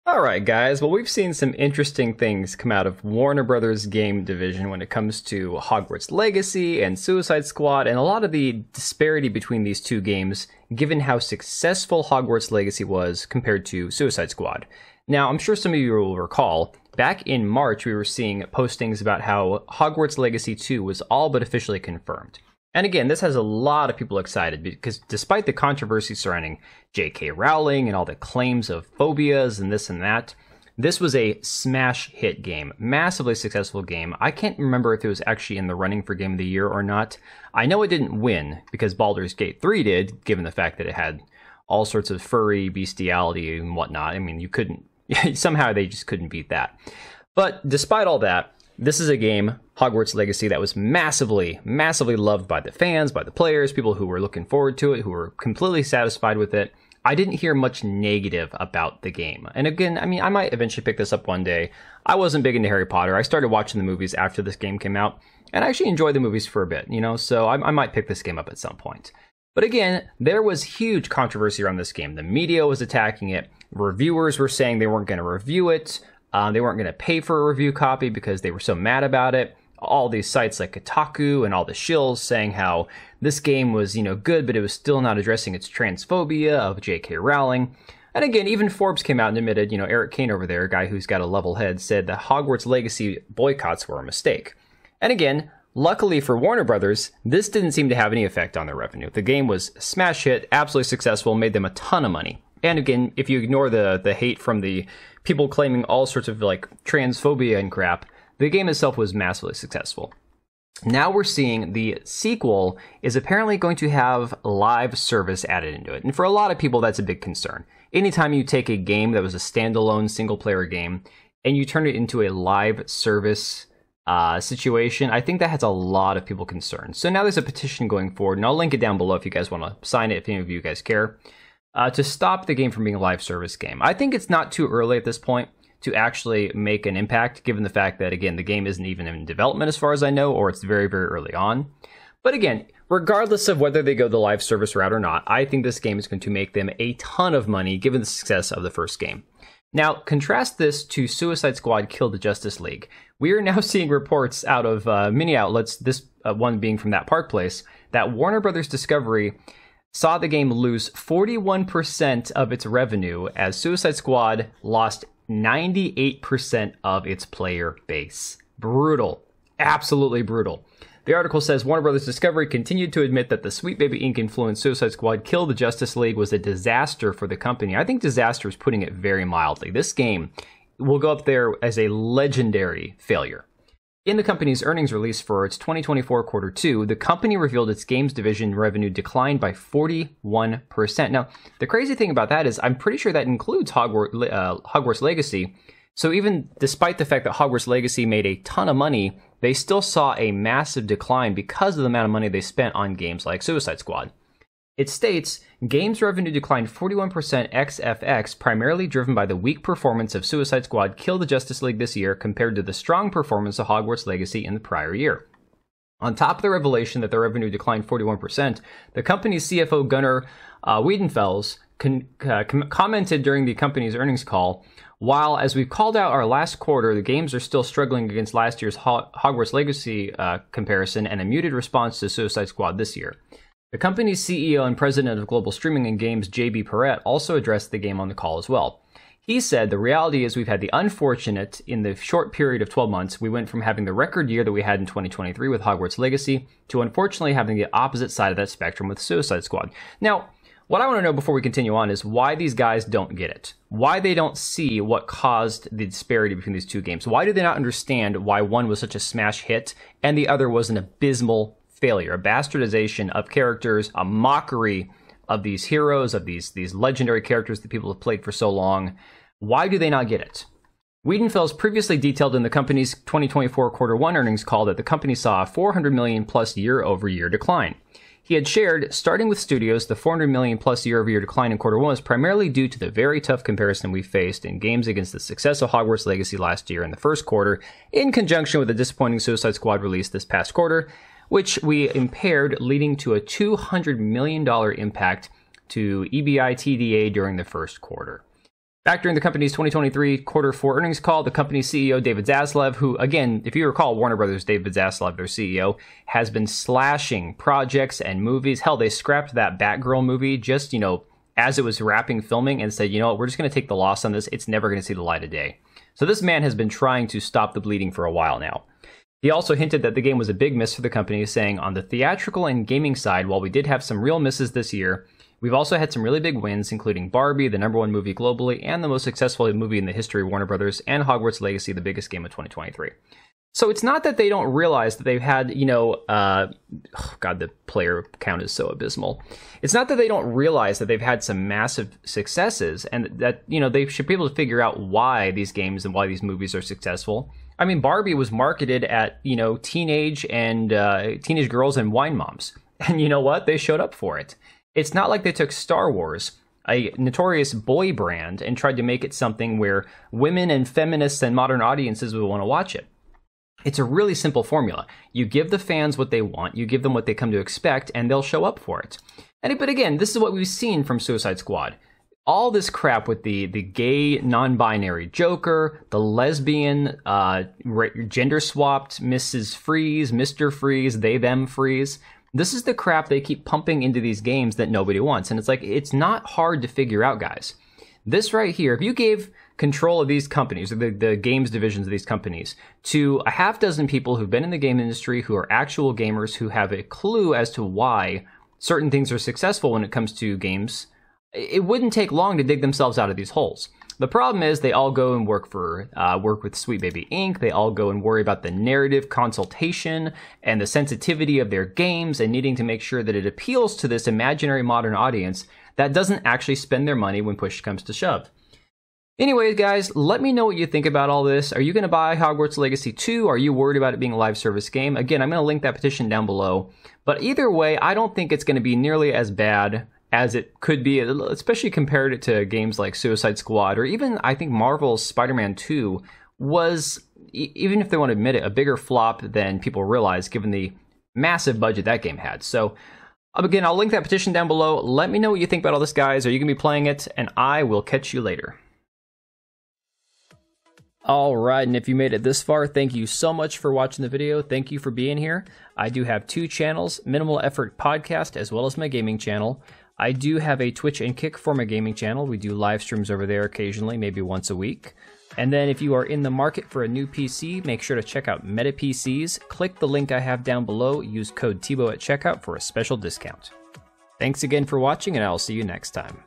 Alright guys, well we've seen some interesting things come out of Warner Brothers game division when it comes to Hogwarts Legacy and Suicide Squad, and a lot of the disparity between these two games given how successful Hogwarts Legacy was compared to Suicide Squad. Now, I'm sure some of you will recall, back in March we were seeing postings about how Hogwarts Legacy 2 was all but officially confirmed. And again, this has a lot of people excited because despite the controversy surrounding J.K. Rowling and all the claims of phobias and this and that, this was a smash hit game, massively successful game. I can't remember if it was actually in the running for Game of the Year or not. I know it didn't win because Baldur's Gate 3 did, given the fact that it had all sorts of furry bestiality and whatnot. I mean, you couldn't, somehow they just couldn't beat that. But despite all that, this is a game, Hogwarts Legacy, that was massively, massively loved by the fans, by the players, people who were looking forward to it, who were completely satisfied with it. I didn't hear much negative about the game. And again, I mean, I might eventually pick this up one day. I wasn't big into Harry Potter. I started watching the movies after this game came out, and I actually enjoyed the movies for a bit, you know, so I might pick this game up at some point. But again, there was huge controversy around this game. The media was attacking it. Reviewers were saying they weren't going to review it. They weren't going to pay for a review copy because they were so mad about it. All these sites like Kotaku and all the shills saying how this game was, you know, good, but it was still not addressing its transphobia of J.K. Rowling. And again, even Forbes came out and admitted, you know, Eric Kane over there, a guy who's got a level head, said that Hogwarts Legacy boycotts were a mistake. And again, luckily for Warner Brothers, this didn't seem to have any effect on their revenue. The game was a smash hit, absolutely successful, made them a ton of money. And again, if you ignore the hate from the people claiming all sorts of like transphobia and crap, the game itself was massively successful. Now we're seeing the sequel is apparently going to have live service added into it. And for a lot of people, that's a big concern. Anytime you take a game that was a standalone single-player game and you turn it into a live service situation, I think that has a lot of people concerned. So now there's a petition going forward, and I'll link it down below if you guys want to sign it, if any of you guys care. To stop the game from being a live service game. I think it's not too early at this point to actually make an impact, given the fact that, again, the game isn't even in development as far as I know, or it's very, very early on. But again, regardless of whether they go the live service route or not, I think this game is going to make them a ton of money, given the success of the first game. Now, contrast this to Suicide Squad Kill the Justice League. We are now seeing reports out of many outlets, this one being from That Park Place, that Warner Brothers Discovery saw the game lose 41% of its revenue as Suicide Squad lost 98% of its player base. Brutal. Absolutely brutal. The article says Warner Brothers Discovery continued to admit that the Sweet Baby Inc. influenced Suicide Squad Kill the Justice League was a disaster for the company. I think disaster is putting it very mildly. This game will go up there as a legendary failure. In the company's earnings release for its 2024 quarter 2, the company revealed its games division revenue declined by 41%. Now, the crazy thing about that is I'm pretty sure that includes Hogwarts Legacy. So even despite the fact that Hogwarts Legacy made a ton of money, they still saw a massive decline because of the amount of money they spent on games like Suicide Squad. It states, games revenue declined 41% ex-FX, primarily driven by the weak performance of Suicide Squad Kill the Justice League this year compared to the strong performance of Hogwarts Legacy in the prior year. On top of the revelation that their revenue declined 41%, the company's CFO Gunnar Wiedenfels commented during the company's earnings call, while, as we've called out our last quarter, the games are still struggling against last year's Hogwarts Legacy comparison and a muted response to Suicide Squad this year. The company's CEO and president of global streaming and games, JB Perrette, also addressed the game on the call as well. He said, the reality is we've had the unfortunate, in the short period of 12 months, we went from having the record year that we had in 2023 with Hogwarts Legacy to unfortunately having the opposite side of that spectrum with Suicide Squad. Now, what I want to know before we continue on is why these guys don't get it. Why they don't see what caused the disparity between these two games. Why do they not understand why one was such a smash hit and the other was an abysmal failure, a bastardization of characters, a mockery of these heroes, of these legendary characters that people have played for so long. Why do they not get it? Wiedenfels previously detailed in the company's 2024 quarter 1 earnings call that the company saw a $400 million plus year-over-year decline. He had shared, starting with studios, the $400 million plus year-over-year decline in quarter 1 was primarily due to the very tough comparison we faced in games against the success of Hogwarts Legacy last year in the first quarter, in conjunction with the disappointing Suicide Squad release this past quarter, which we impaired, leading to a $200 million impact to EBITDA during the first quarter. Back during the company's 2023 quarter 4 earnings call, the company's CEO, David Zaslav, who, again, if you recall, Warner Brothers, David Zaslav, their CEO, has been slashing projects and movies. Hell, they scrapped that Batgirl movie just, as it was wrapping filming and said, we're just going to take the loss on this. It's never going to see the light of day. So this man has been trying to stop the bleeding for a while now. He also hinted that the game was a big miss for the company, saying, on the theatrical and gaming side, while we did have some real misses this year, we've also had some really big wins, including Barbie, the #1 movie globally, and the most successful movie in the history of Warner Brothers, and Hogwarts Legacy, the biggest game of 2023. So it's not that they don't realize that they've had, the player count is so abysmal. It's not that they don't realize that they've had some massive successes, and that, they should be able to figure out why these games and why these movies are successful. I mean, Barbie was marketed at, teenage girls and wine moms. And you know what? They showed up for it. It's not like they took Star Wars, a notorious boy brand, and tried to make it something where women and feminists and modern audiences would want to watch it. It's a really simple formula. You give the fans what they want, you give them what they come to expect, and they'll show up for it. But again, this is what we've seen from Suicide Squad. All this crap with the gay, non-binary Joker, the lesbian, gender-swapped Mrs. Freeze, Mr. Freeze, they-them Freeze. This is the crap they keep pumping into these games that nobody wants. And it's not hard to figure out, guys. This right here, if you gave control of these companies, the games divisions of these companies, to a half dozen people who've been in the game industry, who are actual gamers, who have a clue as to why certain things are successful when it comes to games, it wouldn't take long to dig themselves out of these holes. The problem is they all go and work with Sweet Baby Inc. They all go and worry about the narrative consultation and the sensitivity of their games and needing to make sure that it appeals to this imaginary modern audience that doesn't actually spend their money when push comes to shove. Anyways, guys, let me know what you think about all this. Are you going to buy Hogwarts Legacy 2? Are you worried about it being a live service game? Again, I'm going to link that petition down below. But either way, I don't think it's going to be nearly as bad as it could be, especially compared to games like Suicide Squad, or even, I think, Marvel's Spider-Man 2 was, even if they want to admit it, a bigger flop than people realize, given the massive budget that game had. So, again, I'll link that petition down below. Let me know what you think about all this, guys. Are you going to be playing it? And I will catch you later. Alright, and if you made it this far, thank you so much for watching the video. Thank you for being here. I do have 2 channels, Minimal Effort Podcast, as well as my gaming channel. I do have a Twitch and Kick for my gaming channel. We do live streams over there occasionally, maybe once a week. And then if you are in the market for a new PC, make sure to check out Meta PCs. Click the link I have down below. Use code TBO at checkout for a special discount. Thanks again for watching, and I'll see you next time.